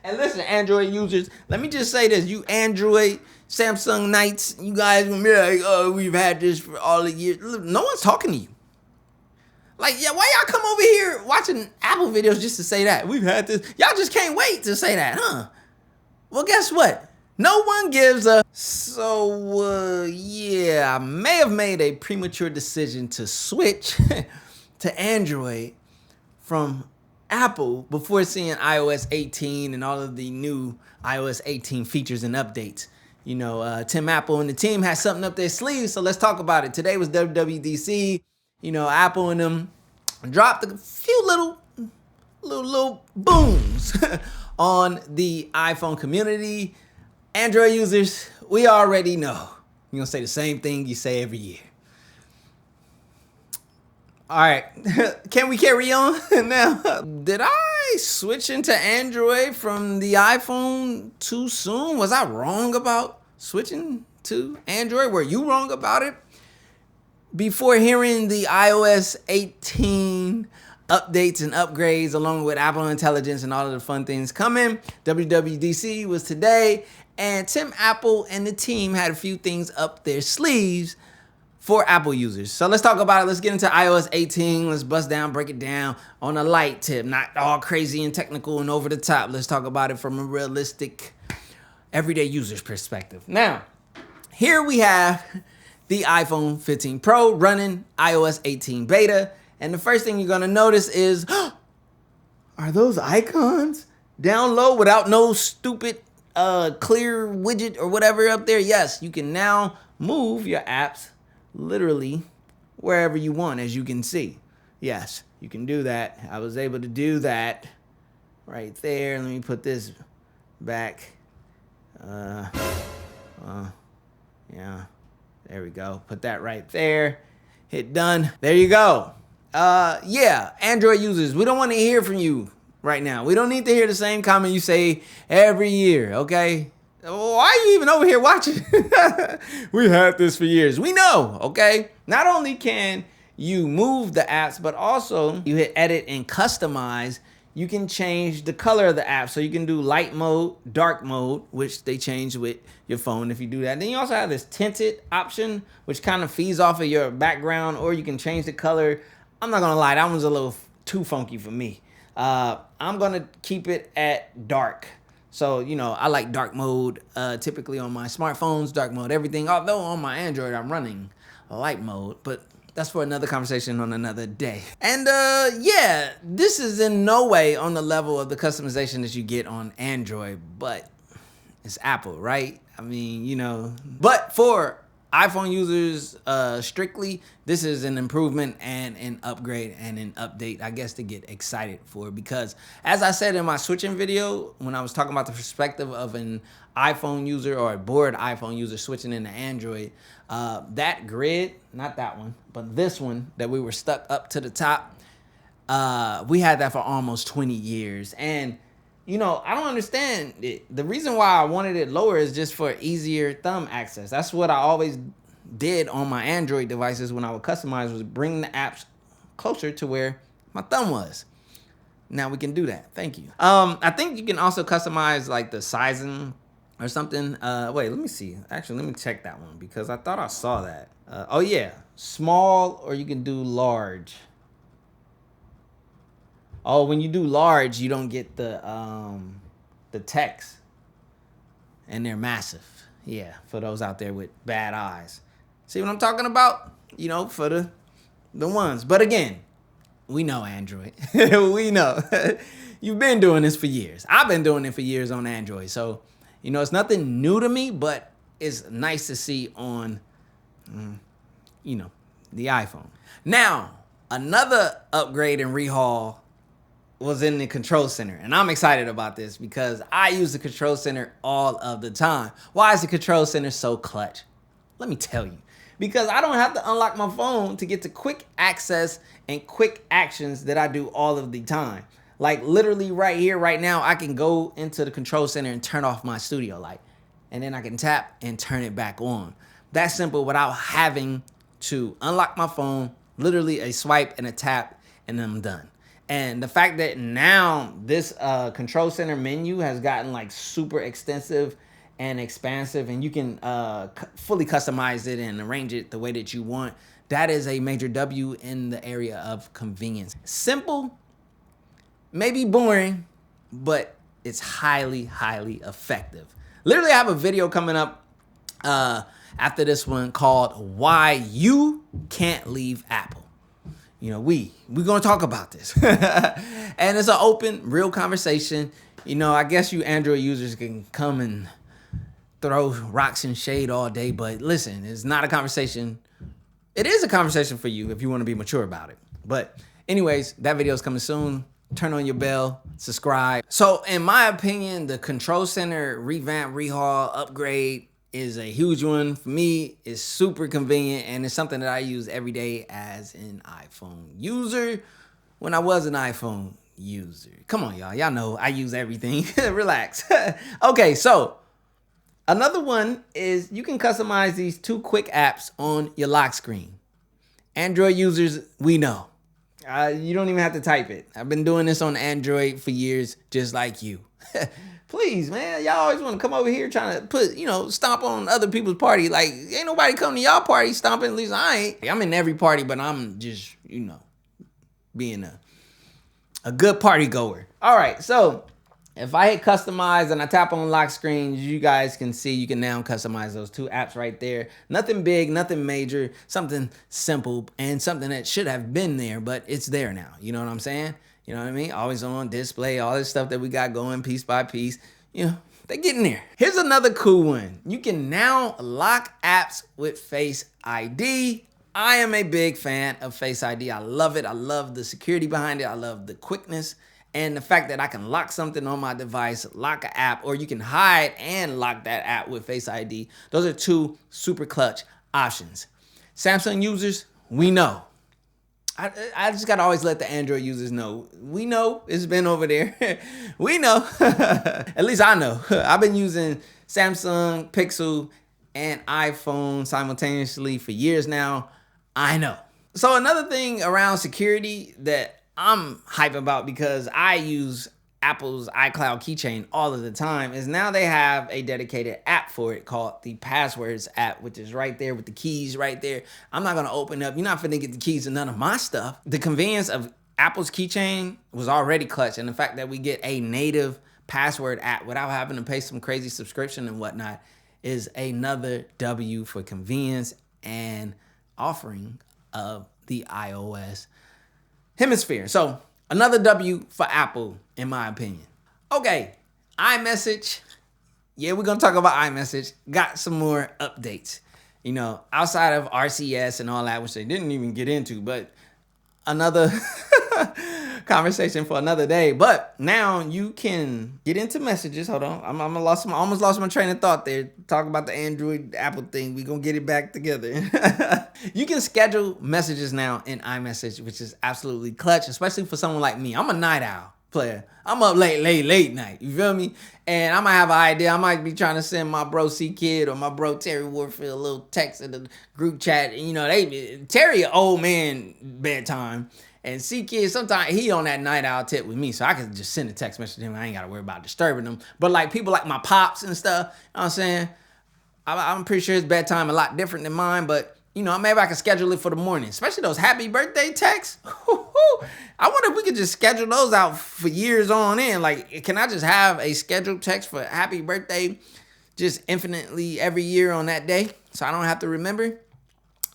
And listen, Android users, let me just say this. You Android, Samsung Knights, you guys gonna be like, oh, we've had this for all the years. Look, no one's talking to you. Like, yeah, why y'all come over here watching Apple videos just to say that? We've had this. Y'all just can't wait to say that, huh? Well, guess what? No one gives a... So, yeah, I may have made a premature decision to switch to Android from Apple before seeing iOS 18 and all of the new iOS 18 features and updates. You know, Tim Apple and the team had something up their sleeve, so let's talk about it. Today was WWDC. You know, Apple and them dropped a few little booms on the iPhone community. Android users, we already know. You're gonna say the same thing you say every year. All right, can we carry on now? Did I switch into Android from the iPhone too soon? Was I wrong about switching to Android? Were you wrong about it? Before hearing the iOS 18 updates and upgrades along with Apple Intelligence and all of the fun things coming, WWDC was today, and Tim Apple and the team had a few things up their sleeves for Apple users. So let's talk about it. Let's get into iOS 18. Let's bust down, break it down on a light tip, not all crazy and technical and over the top. Let's talk about it from a realistic, everyday user's perspective. Now, here we have the iPhone 15 Pro running iOS 18 beta. And the first thing you're gonna notice is, are those icons down low without no stupid clear widget or whatever up there? Yes, you can now move your apps literally wherever you want, as you can see. Yes, you can do that. I was able to do that right there. Let me put this back. Yeah. There we go. Put that right there. Hit done. There you go. Yeah, Android users, we don't want to hear from you right now. We don't need to hear the same comment you say every year, okay? Why are you even over here watching? We had this for years. We know, okay? Not only can you move the apps, but also you hit edit and customize. You can change the color of the app. So you can do light mode, dark mode, which they change with your phone if you do that. Then you also have this tinted option, which kind of feeds off of your background, or you can change the color. I'm not gonna lie, that one's a little too funky for me. I'm gonna keep it at dark. So, you know, I like dark mode, typically on my smartphones, dark mode, everything. Although on my Android, I'm running light mode, but that's for another conversation on another day. And yeah, this is in no way on the level of the customization that you get on Android, but it's Apple, right? I mean, you know, but for iPhone users strictly, this is an improvement and an upgrade and an update, I guess, to get excited for. Because as I said in my switching video, when I was talking about the perspective of an iPhone user or a bored iPhone user switching into Android, that grid, not that one, but this one that we were stuck up to the top, we had that for almost 20 years. And you know, I don't understand it. The reason why I wanted it lower is just for easier thumb access. That's what I always did on my Android devices when I would customize, was bring the apps closer to where my thumb was. Now we can do that. Thank you. I think you can also customize like the sizing or something. Wait, let me see. Actually, let me check that one because I thought I saw that. Oh yeah, small, or you can do large. Oh, when you do large, you don't get the text, and they're massive. Yeah, for those out there with bad eyes. See what I'm talking about? You know, for the ones. But again, we know Android. We know. You've been doing this for years. I've been doing it for years on Android. So, you know, it's nothing new to me, but it's nice to see on, you know, the iPhone. Now, another upgrade and rehaul was in the control center. And I'm excited about this because I use the control center all of the time. Why is the control center so clutch? Let me tell you. Because I don't have to unlock my phone to get to quick access and quick actions that I do all of the time. Like literally right here, right now, I can go into the control center and turn off my studio light. And then I can tap and turn it back on. That's simple without having to unlock my phone, literally a swipe and a tap, and then I'm done. And the fact that now this control center menu has gotten like super extensive and expansive, and you can fully customize it and arrange it the way that you want, that is a major W in the area of convenience. Simple, maybe boring, but it's highly, highly effective. Literally, I have a video coming up after this one called Why You Can't Leave Apple. You know, we're going to talk about this. And it's an open, real conversation. You know, I guess you Android users can come and throw rocks and shade all day, but listen, it's not a conversation. It is a conversation for you if you want to be mature about it. But anyways, that video is coming soon. Turn on your bell, subscribe. So in my opinion, the control center revamp, rehaul, upgrade is a huge one. For me, it's super convenient, and it's something that I use every day as an iPhone user when I was an iPhone user. Come on, y'all. Y'all know I use everything. Relax. Okay, so another one is you can customize these 2 quick apps on your lock screen. Android users, we know. You don't even have to type it. I've been doing this on Android for years, just like you. Please, man, y'all always want to come over here trying to put, stomp on other people's party. Like, ain't nobody come to y'all party stomping, at least I ain't. I'm in every party, but I'm just, being a good party goer. All right, so if I hit customize and I tap on lock screen, you guys can see you can now customize those 2 apps right there. Nothing big, nothing major, something simple and something that should have been there, but it's there now. You know what I'm saying? You know what I mean? Always on display, all this stuff that we got going piece by piece. They're getting there. Here's another cool one. You can now lock apps with Face ID. I am a big fan of Face ID. I love it. I love the security behind it. I love the quickness. And the fact that I can lock something on my device, lock an app, or you can hide and lock that app with Face ID. Those are 2 super clutch options. Samsung users, we know. I just got to always let the Android users know. We know it's been over there. We know. At least I know. I've been using Samsung, Pixel, and iPhone simultaneously for years now. I know. So another thing around security that I'm hype about, because I use Apple's iCloud keychain all of the time, is now they have a dedicated app for it called the Passwords app, which is right there with the keys right there. I'm not going to open up. You're not finna get the keys to none of my stuff. The convenience of Apple's keychain was already clutch, and the fact that we get a native password app without having to pay some crazy subscription and whatnot is another W for convenience and offering of the iOS hemisphere. So another W for Apple, in my opinion. Okay, iMessage. Yeah, we're going to talk about iMessage. Got some more updates. Outside of RCS and all that, which they didn't even get into, but another conversation for another day. But now you can get into messages. Hold on. I almost lost my train of thought there. Talk about the Android Apple thing. We're going to get it back together. You can schedule messages now in iMessage, which is absolutely clutch, especially for someone like me. I'm a night owl player. I'm up late night. You feel me? And I might have an idea. I might be trying to send my bro C-Kid or my bro Terry Warfield a little text in the group chat. And, Terry, an old man bedtime. And C-Kid, sometimes he on that night owl tip with me, so I can just send a text message to him. I ain't got to worry about disturbing him. But like people like my pops and stuff, you know what I'm saying? I'm pretty sure his bedtime a lot different than mine, but maybe I can schedule it for the morning, especially those happy birthday texts. I wonder if we could just schedule those out for years on end. Like, can I just have a scheduled text for happy birthday just infinitely every year on that day so I don't have to remember?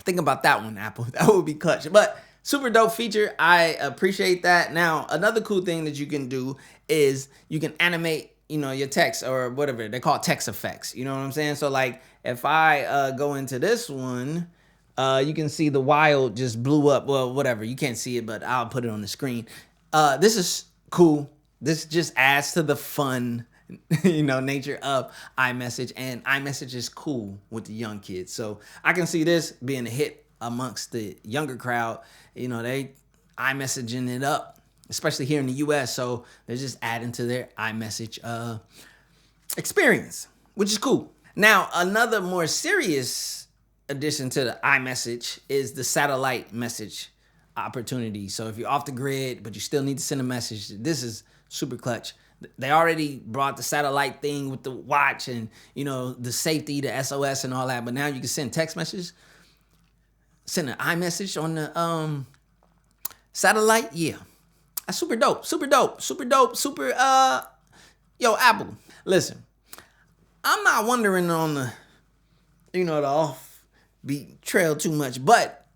Think about that one, Apple. That would be clutch. But super dope feature. I appreciate that. Now, another cool thing that you can do is you can animate, your text or whatever. They call it text effects. You know what I'm saying? So, like, if I go into this one, you can see the wild just blew up. Well, whatever. You can't see it, but I'll put it on the screen. This is cool. This just adds to the fun, nature of iMessage. And iMessage is cool with the young kids. So I can see this being a hit amongst the younger crowd. They iMessaging it up, especially here in the US. So they're just adding to their iMessage experience, which is cool. Now, another more serious addition to the iMessage is the satellite message opportunity. So if you're off the grid, but you still need to send a message, this is super clutch. They already brought the satellite thing with the watch and, the safety, the SOS and all that. But now you can send text messages, send an iMessage on the satellite. Yeah, that's super dope, super dope, super dope, super, yo, Apple, listen, I'm not wondering on the, the offbeat trail too much, but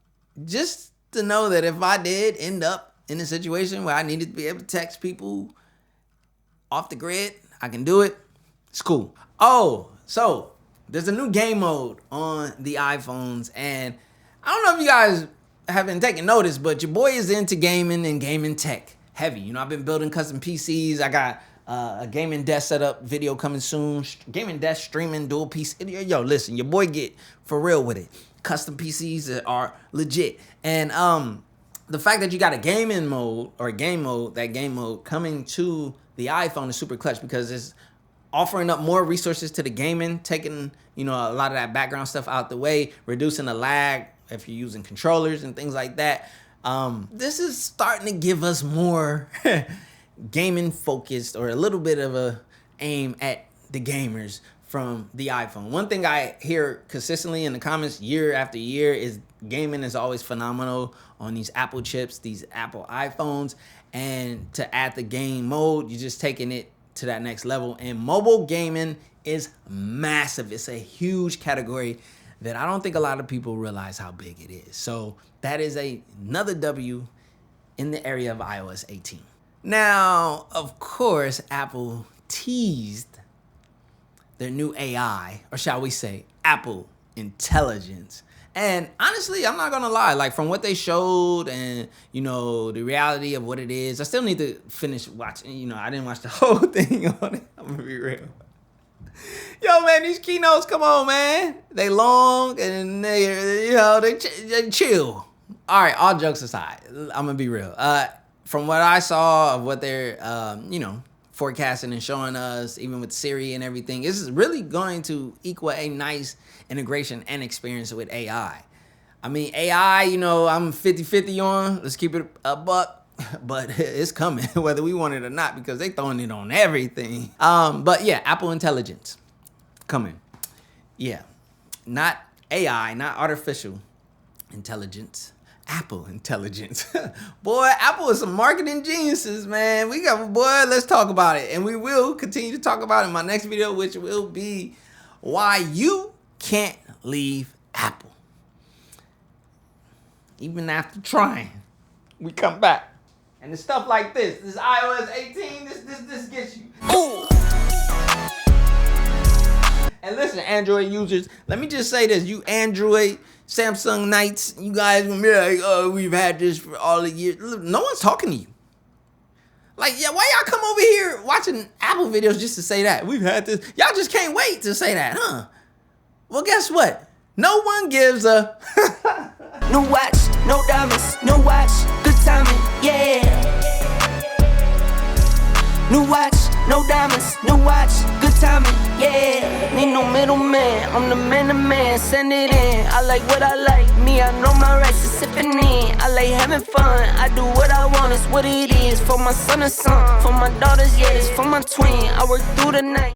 just to know that if I did end up in a situation where I needed to be able to text people off the grid, I can do it. It's cool. Oh, so there's a new game mode on the iPhones, and I don't know if you guys have been taking notice, but your boy is into gaming and gaming tech heavy. I've been building custom PCs. I got a gaming desk setup video coming soon. Gaming desk streaming dual PC. Yo, listen, your boy get for real with it. Custom PCs that are legit, and the fact that you got a gaming mode or a game mode coming to the iPhone is super clutch because it's offering up more resources to the gaming, taking, a lot of that background stuff out the way, reducing the lag if you're using controllers and things like that. This is starting to give us more gaming focused or a little bit of a aim at the gamers from the iPhone. One thing I hear consistently in the comments year after year is gaming is always phenomenal on these Apple chips, these Apple iPhones. And to add the game mode, you're just taking it to that next level. And mobile gaming is massive. It's a huge category that I don't think a lot of people realize how big it is. So that is another W in the area of iOS 18. Now, of course, Apple teased their new AI, or shall we say, Apple Intelligence. And honestly, I'm not gonna lie, like from what they showed and, the reality of what it is, I still need to finish watching. I didn't watch the whole thing on it. I'm gonna be real. Yo, man, these keynotes, come on, man. They long and they chill. All right, all jokes aside, I'm gonna be real. From what I saw of what they're, forecasting and showing us, even with Siri and everything, this is really going to equal a nice integration and experience with AI. I mean, AI, I'm 50-50 on. Let's keep it a buck. But it's coming, whether we want it or not, because they throwing it on everything. But yeah, Apple Intelligence coming. Yeah, not AI, not artificial intelligence. Apple Intelligence. Boy, Apple is some marketing geniuses, man. Let's talk about it. And we will continue to talk about it in my next video, which will be why you can't leave Apple. Even after trying, we come back. And it's stuff like this. This iOS 18, this gets you. Ooh. And listen, Android users, let me just say this. You Android, Samsung Knights, you guys gonna be like, oh, we've had this for all the years. Look, no one's talking to you. Like, yeah, why y'all come over here watching Apple videos just to say that? We've had this. Y'all just can't wait to say that, huh? Well, guess what? No one gives a... No watch, no diamonds, no watch, good timing, yeah. New watch, no diamonds, no watch, good timing, yeah. Need no middleman, I'm the man to man, send it in. I like what I like, me, I know my rights, is sipping in. I like having fun, I do what I want, it's what it is. For my son and son, for my daughters, yeah, it's for my twin. I work through the night.